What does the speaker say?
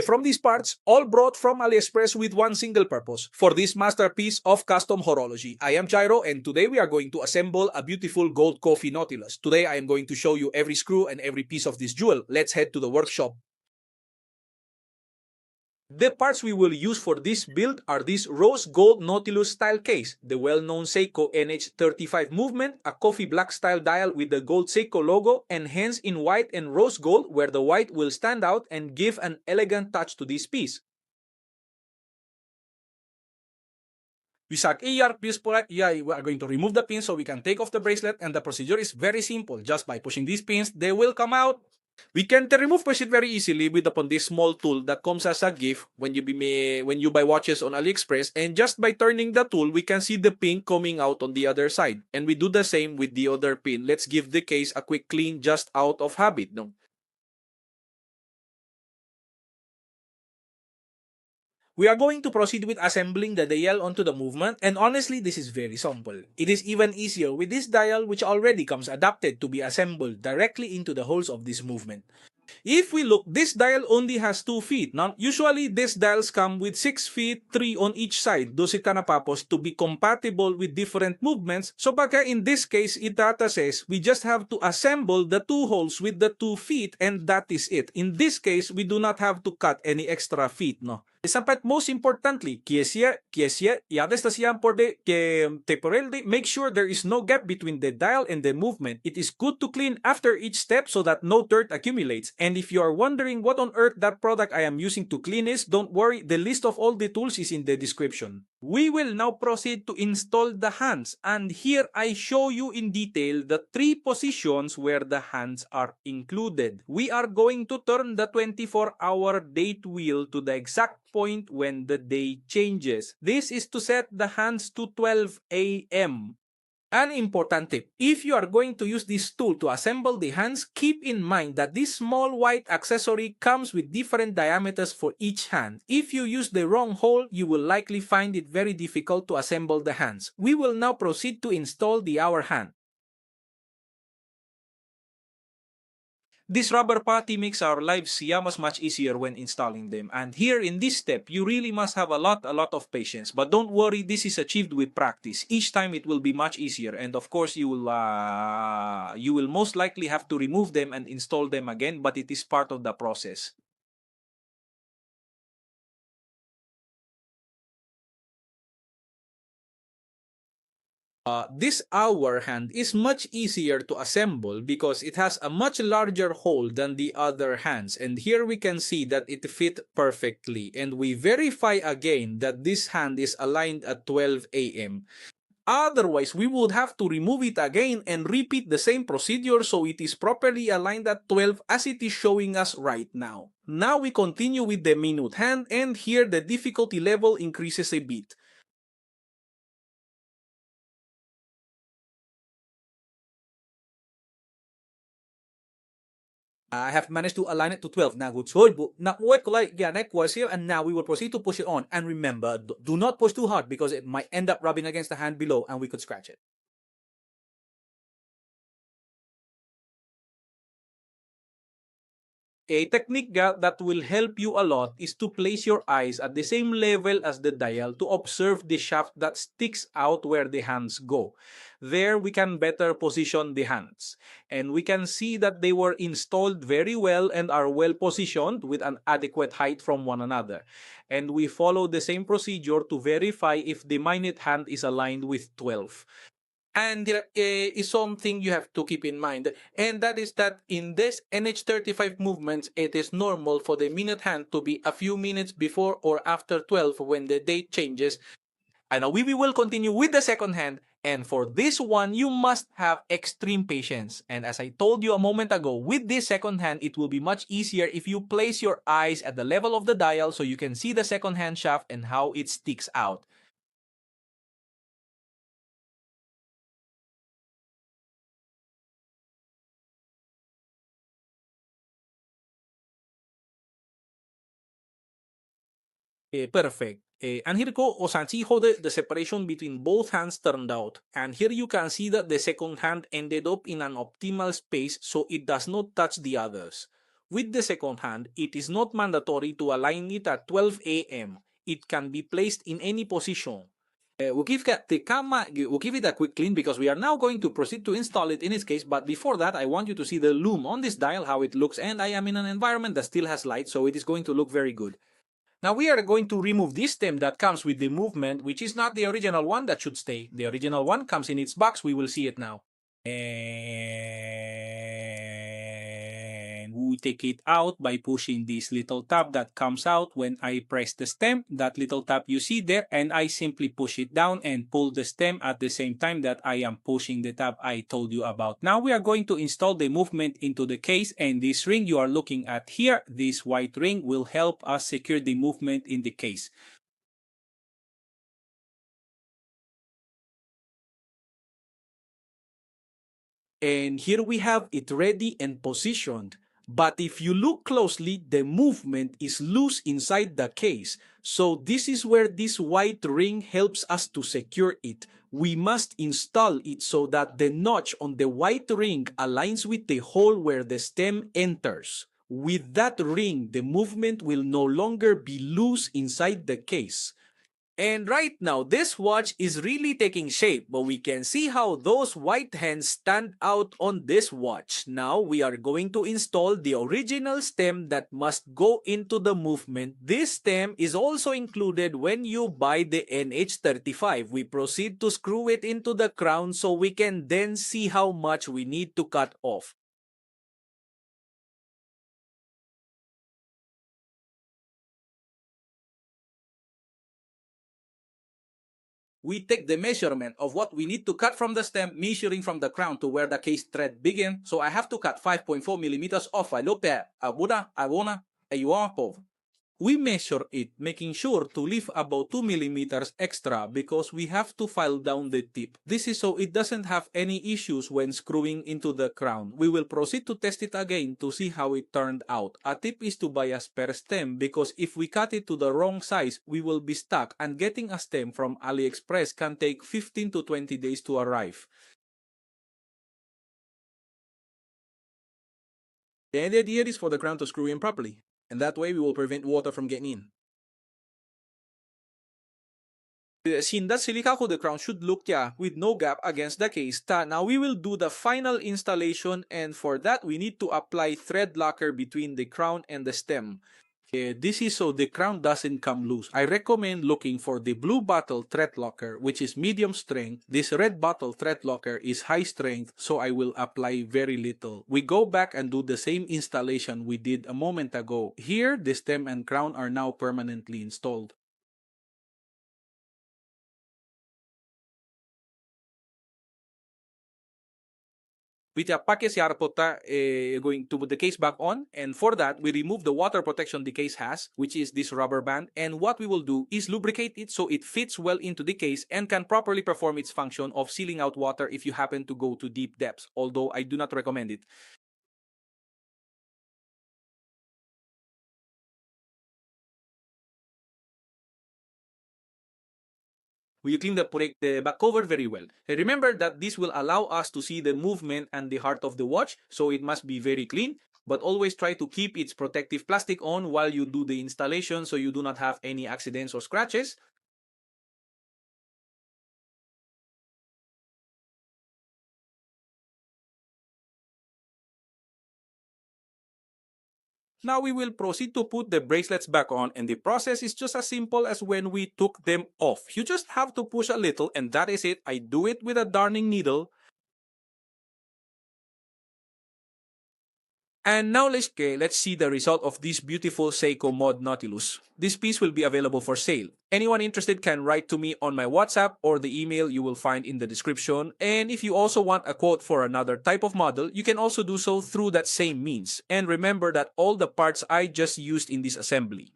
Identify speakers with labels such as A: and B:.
A: From these parts, all brought from AliExpress with one single purpose, for this masterpiece of custom horology. I am Jairo, and today we are going to assemble a beautiful gold coffee Nautilus. Today I am going to show you every screw and every piece of this jewel. Let's head to the workshop. The parts we will use for this build are this Rose Gold Nautilus style case, the well-known Seiko NH35 movement, a coffee black style dial with the gold Seiko logo, and hands in white and rose gold, where the white will stand out and give an elegant touch to this piece. We we are going to remove the pins so we can take off the bracelet, and the procedure is very simple. Just by pushing these pins, they will come out. We can remove it very easily with this small tool that comes as a gift when you buy watches on AliExpress, and just by turning the tool, we can see the pin coming out on the other side. And we do the same with the other pin. Let's give the case a quick clean just out of habit, no? We are going to proceed with assembling the dial onto the movement, and honestly, this is very simple. It is even easier with this dial, which already comes adapted to be assembled directly into the holes of this movement. If we look, this dial only has 2 feet. Now, usually these dials come with 6 feet, 3 on each side. Does it kanapapos to be compatible with different movements? So baka in this case, it data says we just have to assemble the 2 holes with the 2 feet, and that is it. In this case, we do not have to cut any extra feet, no? But most importantly, temporarily make sure there is no gap between the dial and the movement. It is good to clean after each step so that no dirt accumulates. And if you are wondering what on earth that product I am using to clean is, don't worry, the list of all the tools is in the description. We will now proceed to install the hands, and here I show you in detail the 3 positions where the hands are included. We are going to turn the 24-hour date wheel to the exact point when the day changes. This is to set the hands to 12 a.m. An important tip, if you are going to use this tool to assemble the hands, keep in mind that this small white accessory comes with different diameters for each hand. If you use the wrong hole, you will likely find it very difficult to assemble the hands. We will now proceed to install the hour hand. This rubber putty makes our lives much easier when installing them. And here in this step, you really must have a lot of patience. But don't worry, this is achieved with practice. Each time it will be much easier. And of course, you will most likely have to remove them and install them again, but it is part of the process. This hour hand is much easier to assemble because it has a much larger hole than the other hands, and here we can see that it fit perfectly, and we verify again that this hand is aligned at 12 a.m. Otherwise, we would have to remove it again and repeat the same procedure so it is properly aligned at 12 as it is showing us right now. Now we continue with the minute hand, and here the difficulty level increases a bit. I have managed to align it to 12. Now, good. Now, and now we will proceed to push it on. And remember, do not push too hard because it might end up rubbing against the hand below and we could scratch it. A technique that will help you a lot is to place your eyes at the same level as the dial to observe the shaft that sticks out where the hands go. There we can better position the hands. And we can see that they were installed very well and are well positioned with an adequate height from one another. And we follow the same procedure to verify if the minute hand is aligned with 12. And there is something you have to keep in mind, and that is that in this NH35 movements, it is normal for the minute hand to be a few minutes before or after 12 when the date changes. And now we will continue with the second hand, and for this one, you must have extreme patience. And as I told you a moment ago, with this second hand, it will be much easier if you place your eyes at the level of the dial so you can see the second hand shaft and how it sticks out. Perfect. And here go, see how the separation between both hands turned out. And here you can see that the second hand ended up in an optimal space so it does not touch the others. With the second hand, it is not mandatory to align it at 12 a.m. It can be placed in any position. We'll give it a quick clean because we are now going to proceed to install it in its case, but before that I want you to see the lume on this dial, how it looks, and I am in an environment that still has light, so it is going to look very good. Now we are going to remove this stem that comes with the movement, which is not the original one that should stay. The original one comes in its box, we will see it now. And we take it out by pushing this little tab that comes out when I press the stem, that little tab you see there, and I simply push it down and pull the stem at the same time that I am pushing the tab I told you about. Now we are going to install the movement into the case, and this ring you are looking at here, this white ring, will help us secure the movement in the case. And here we have it ready and positioned. But if you look closely, the movement is loose inside the case. So this is where this white ring helps us to secure it. We must install it so that the notch on the white ring aligns with the hole where the stem enters. With that ring, the movement will no longer be loose inside the case. And right now, this watch is really taking shape, but we can see how those white hands stand out on this watch. Now, we are going to install the original stem that must go into the movement. This stem is also included when you buy the NH35. We proceed to screw it into the crown so we can then see how much we need to cut off. We take the measurement of what we need to cut from the stem, measuring from the crown to where the case thread begins. So I have to cut 5.4 millimeters off. I looked at Abuna, Ayuapov. We measure it, making sure to leave about 2 millimeters extra because we have to file down the tip. This is so it doesn't have any issues when screwing into the crown. We will proceed to test it again to see how it turned out. A tip is to buy a spare stem because if we cut it to the wrong size, we will be stuck, and getting a stem from AliExpress can take 15 to 20 days to arrive. The idea here is for the crown to screw in properly, and that way we will prevent water from getting in. Sin that silica the crown should look with no gap against the case. Now we will do the final installation, and for that we need to apply thread locker between the crown and the stem. This is so the crown doesn't come loose. I recommend looking for the blue bottle thread locker, which is medium strength. This red bottle thread locker is high strength, so I will apply very little. We go back and do the same installation we did a moment ago. Here, the stem and crown are now permanently installed. With a package yarpota, going to put the case back on, and for that we remove the water protection the case has, which is this rubber band, and what we will do is lubricate it so it fits well into the case and can properly perform its function of sealing out water if you happen to go to deep depths, although I do not recommend it. We clean the back cover very well. Remember that this will allow us to see the movement and the heart of the watch, so it must be very clean, but always try to keep its protective plastic on while you do the installation so you do not have any accidents or scratches. Now we will proceed to put the bracelets back on, and the process is just as simple as when we took them off. You just have to push a little and that is it. I do it with a darning needle. And now let's see the result of this beautiful Seiko Mod Nautilus. This piece will be available for sale. Anyone interested can write to me on my WhatsApp or the email you will find in the description. And if you also want a quote for another type of model, you can also do so through that same means. And remember that all the parts I just used in this assembly.